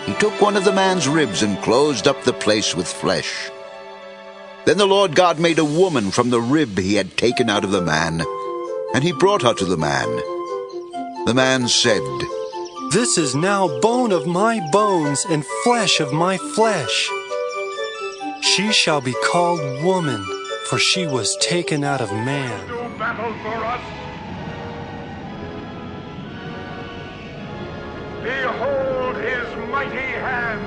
he took one of the man's ribs and closed up the place with flesh. Then the Lord God made a woman from the rib he had taken out of the man, and he brought her to the man. The man said, "This is now bone of my bones and flesh of my flesh. She shall be called woman, for she was taken out of man." Do battle for us. Behold his mighty hand.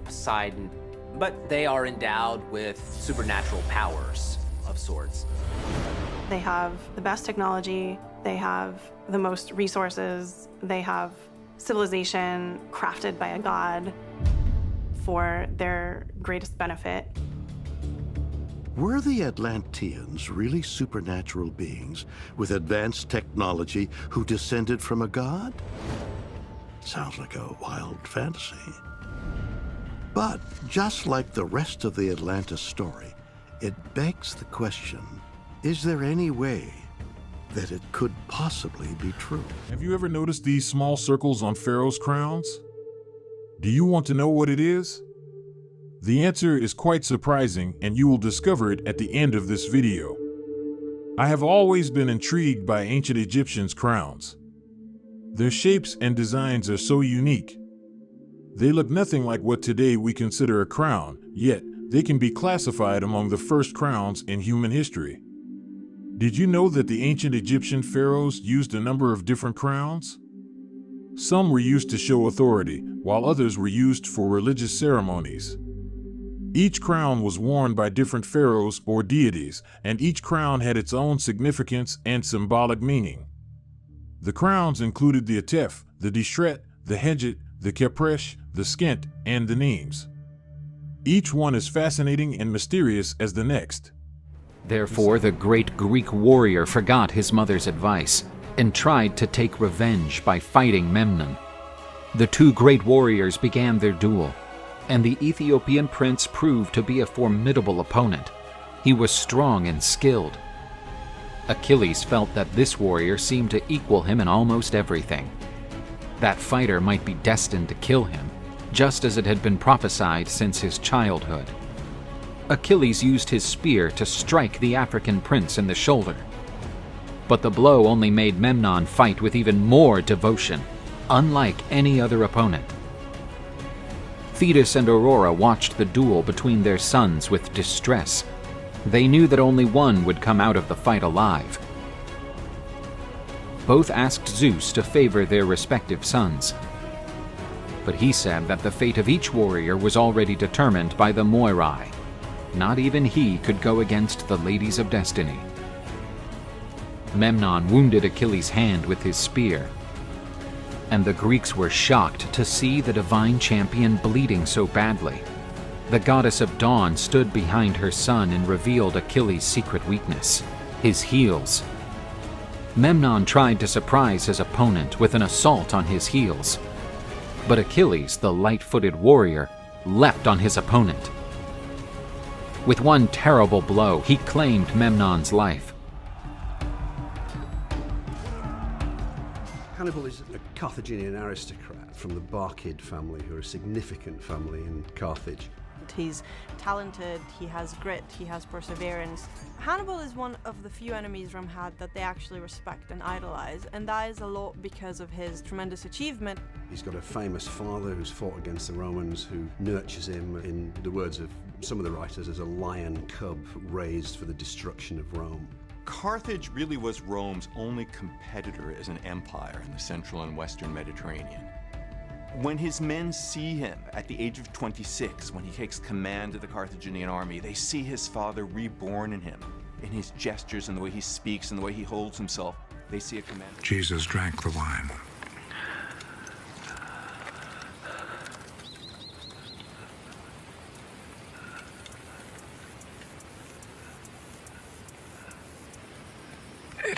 Poseidon, but they are endowed with supernatural powers of sorts. They have the best technology, they have the most resources, they have civilization crafted by a god for their greatest benefit. Were the Atlanteans really supernatural beings with advanced technology who descended from a god? Sounds like a wild fantasy. But just like the rest of the Atlantis story, it begs the question, is there any way that it could possibly be true? Have you ever noticed these small circles on pharaohs' crowns? Do you want to know what it is? The answer is quite surprising, and you will discover it at the end of this video. I have always been intrigued by ancient Egyptians' crowns. Their shapes and designs are so unique. They look nothing like what today we consider a crown, yet they can be classified among the first crowns in human history. Did you know that the ancient Egyptian pharaohs used a number of different crowns? Some were used to show authority, while others were used for religious ceremonies. Each crown was worn by different pharaohs or deities, and each crown had its own significance and symbolic meaning. The crowns included the Atef, the Dishret, the Hedjet, the Kepresh, the Skent, and the Nemes. Each one is fascinating and mysterious as the next. Therefore, the great Greek warrior forgot his mother's advice and tried to take revenge by fighting Memnon. The two great warriors began their duel, and the Ethiopian prince proved to be a formidable opponent. He was strong and skilled. Achilles felt that this warrior seemed to equal him in almost everything. That fighter might be destined to kill him, just as it had been prophesied since his childhood. Achilles used his spear to strike the African prince in the shoulder. But the blow only made Memnon fight with even more devotion, unlike any other opponent. Thetis and Aurora watched the duel between their sons with distress. They knew that only one would come out of the fight alive. Both asked Zeus to favor their respective sons. But he said that the fate of each warrior was already determined by the Moirai. Not even he could go against the Ladies of Destiny. Memnon wounded Achilles' hand with his spear, and the Greeks were shocked to see the divine champion bleeding so badly. The goddess of dawn stood behind her son and revealed Achilles' secret weakness, his heels. Memnon tried to surprise his opponent with an assault on his heels, but Achilles, the light-footed warrior, leapt on his opponent. With one terrible blow, he claimed Memnon's life. Hannibal is a Carthaginian aristocrat from the Barcid family, who are a significant family in Carthage. He's talented, he has grit, he has perseverance. Hannibal is one of the few enemies Rome had that they actually respect and idolize, and that is a lot because of his tremendous achievement. He's got a famous father who's fought against the Romans, who nurtures him, in the words of some of the writers, as a lion cub raised for the destruction of Rome. Carthage really was Rome's only competitor as an empire in the central and western Mediterranean. When his men see him at the age of 26, when he takes command of the Carthaginian army, they see his father reborn in him, in his gestures and the way he speaks and the way he holds himself. They see a commander. Jesus drank the wine.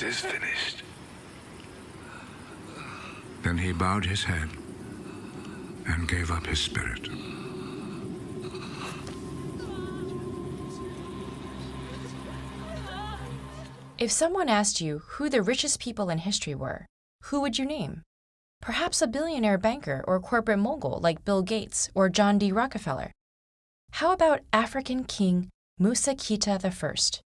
It is finished. Then he bowed his head and gave up his spirit. If someone asked you who the richest people in history were, who would you name? Perhaps a billionaire banker or corporate mogul like Bill Gates or John D. Rockefeller. How about African King Musa Kita I?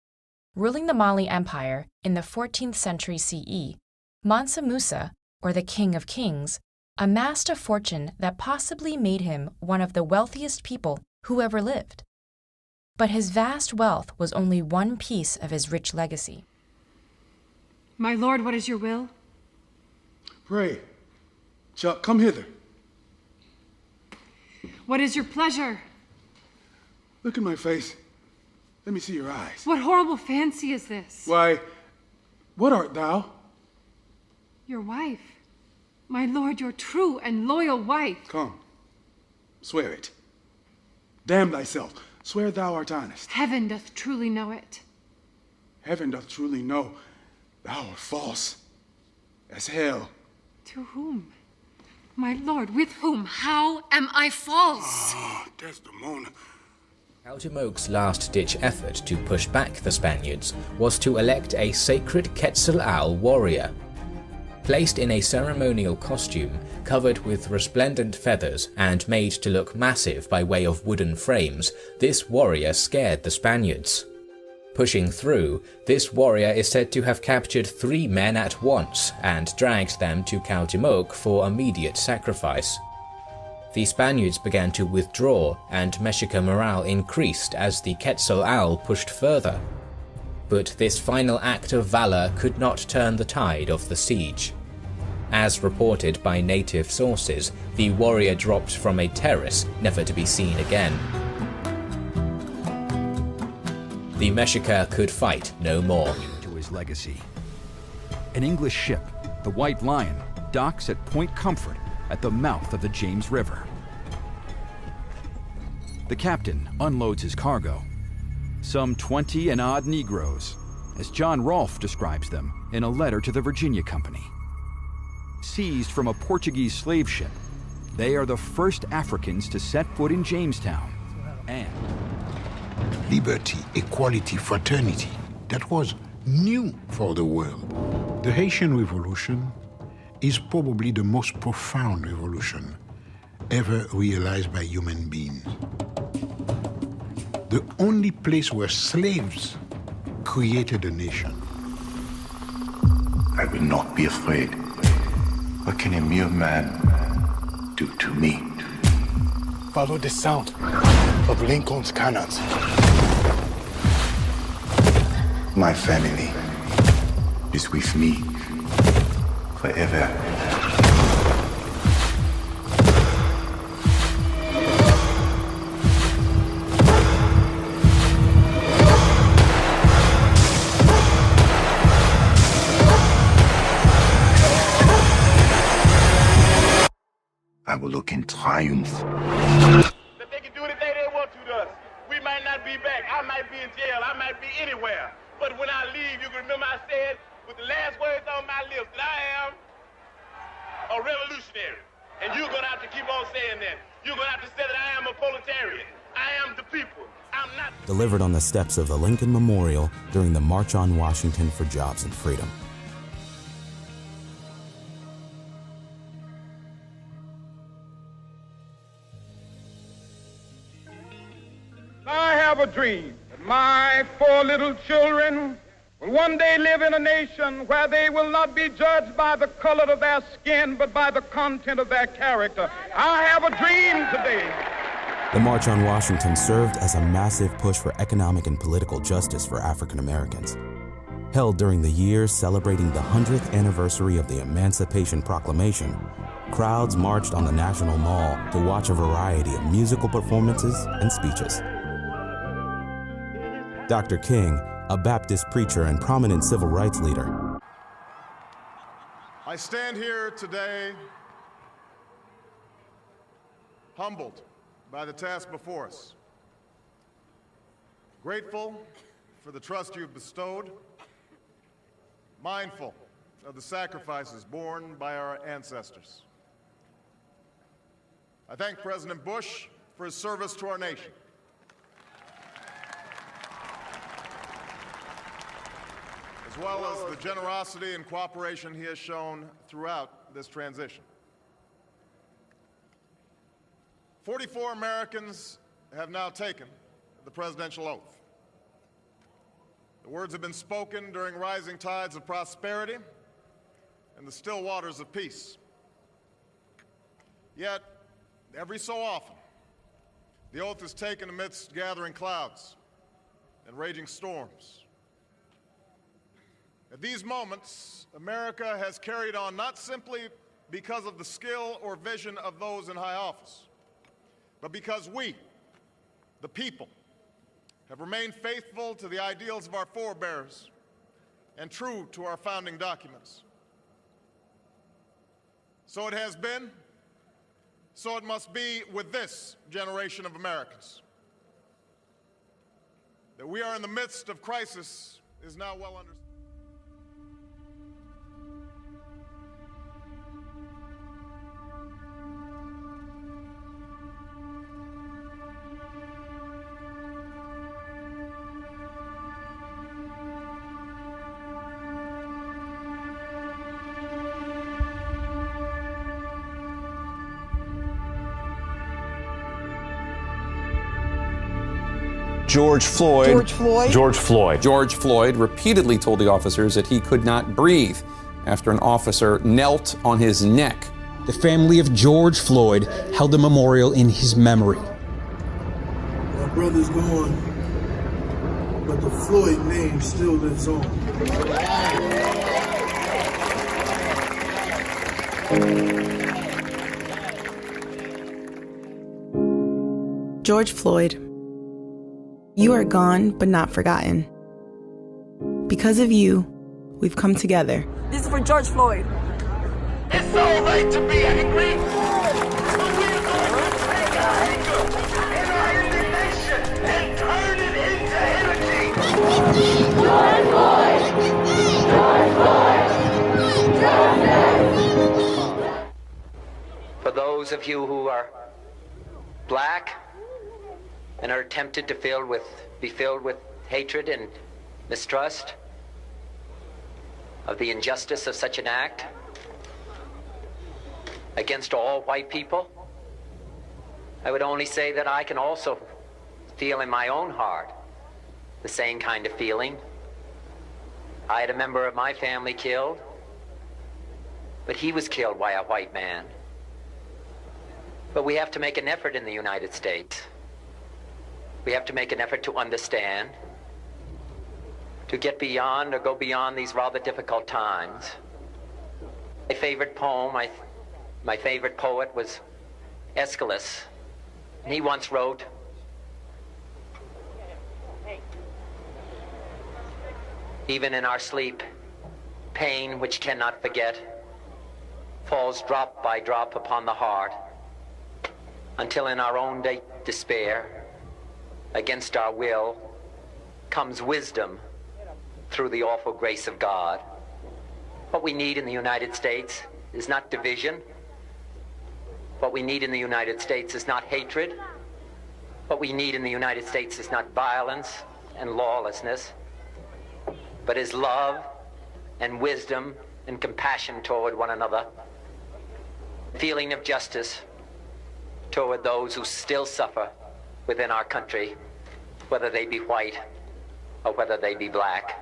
Ruling the Mali Empire in the 14th century CE, Mansa Musa, or the King of Kings, amassed a fortune that possibly made him one of the wealthiest people who ever lived. But his vast wealth was only one piece of his rich legacy. My lord, what is your will? Pray. Chuck, come hither. What is your pleasure? Look in my face. Let me see your eyes. What horrible fancy is this? Why, what art thou? Your wife. My lord, your true and loyal wife. Come. Swear it. Damn thyself. Swear thou art honest. Heaven doth truly know it. Heaven doth truly know thou art false as hell. To whom? My lord, with whom? How am I false? Ah, Desdemona. Cuauhtemoc last-ditch effort to push back the Spaniards was to elect a sacred Quetzal warrior. Placed in a ceremonial costume, covered with resplendent feathers and made to look massive by way of wooden frames, this warrior scared the Spaniards. Pushing through, this warrior is said to have captured 3 men at once and dragged them to Cuauhtemoc for immediate sacrifice. The Spaniards began to withdraw, and Mexica morale increased as the Quetzal pushed further. But this final act of valor could not turn the tide of the siege. As reported by native sources, the warrior dropped from a terrace, never to be seen again. The Mexica could fight no more. To his legacy. An English ship, the White Lion, docks at Point Comfort at the mouth of the James River. The captain unloads his cargo. Some 20 and odd Negroes, as John Rolfe describes them in a letter to the Virginia Company. Seized from a Portuguese slave ship, they are the first Africans to set foot in Jamestown. And liberty, equality, fraternity, that was new for the world. The Haitian Revolution is probably the most profound revolution ever realized by human beings. The only place where slaves created a nation. I will not be afraid. What can a mere man do to me? Follow the sound of Lincoln's cannons. My family is with me forever. I will look in triumph. That they can do anything they want to us. We might not be back. I might be in jail. I might be anywhere. But when I leave, you can remember I said with the last words on my lips that I am a revolutionary. And you're going to have to keep on saying that. You're going to have to say that I am a proletarian. I am the people. I'm not. Delivered on the steps of the Lincoln Memorial during the March on Washington for Jobs and Freedom. I have a dream that my 4 little children will one day live in a nation where they will not be judged by the color of their skin, but by the content of their character. I have a dream today. The March on Washington served as a massive push for economic and political justice for African Americans. Held during the years celebrating the 100th anniversary of the Emancipation Proclamation, crowds marched on the National Mall to watch a variety of musical performances and speeches. Dr. King, a Baptist preacher and prominent civil rights leader. I stand here today humbled by the task before us, grateful for the trust you've bestowed, mindful of the sacrifices borne by our ancestors. I thank President Bush for his service to our nation. As well as the generosity and cooperation he has shown throughout this transition. 44 Americans have now taken the presidential oath. The words have been spoken during rising tides of prosperity and the still waters of peace. Yet, every so often, the oath is taken amidst gathering clouds and raging storms. At these moments, America has carried on not simply because of the skill or vision of those in high office, but because we, the people, have remained faithful to the ideals of our forebears and true to our founding documents. So it has been, so it must be with this generation of Americans. That we are in the midst of crisis is now well understood. George Floyd repeatedly told the officers that he could not breathe after an officer knelt on his neck. The family of George Floyd held a memorial in his memory. My brother's gone, but the Floyd name still lives on. George Floyd. You are gone, but not forgotten. Because of you, we've come together. This is for George Floyd. It's all right to be angry, but we're going to take our anger and our indignation and turn it into energy. George Floyd! George Floyd! For those of you who are black and are tempted to be filled with hatred and mistrust of the injustice of such an act against all white people, I would only say that I can also feel in my own heart the same kind of feeling. I had a member of my family killed, but he was killed by a white man. But we have to make an effort in the United States. We have to make an effort to understand, to get beyond or go beyond these rather difficult times. My favorite poem, my favorite poet was Aeschylus. And he once wrote, "Even in our sleep, pain which cannot forget falls drop by drop upon the heart, until in our own despair, against our will, comes wisdom through the awful grace of God." What we need in the United States is not division. What we need in the United States is not hatred. What we need in the United States is not violence and lawlessness, but is love and wisdom and compassion toward one another, feeling of justice toward those who still suffer within our country, whether they be white or whether they be black.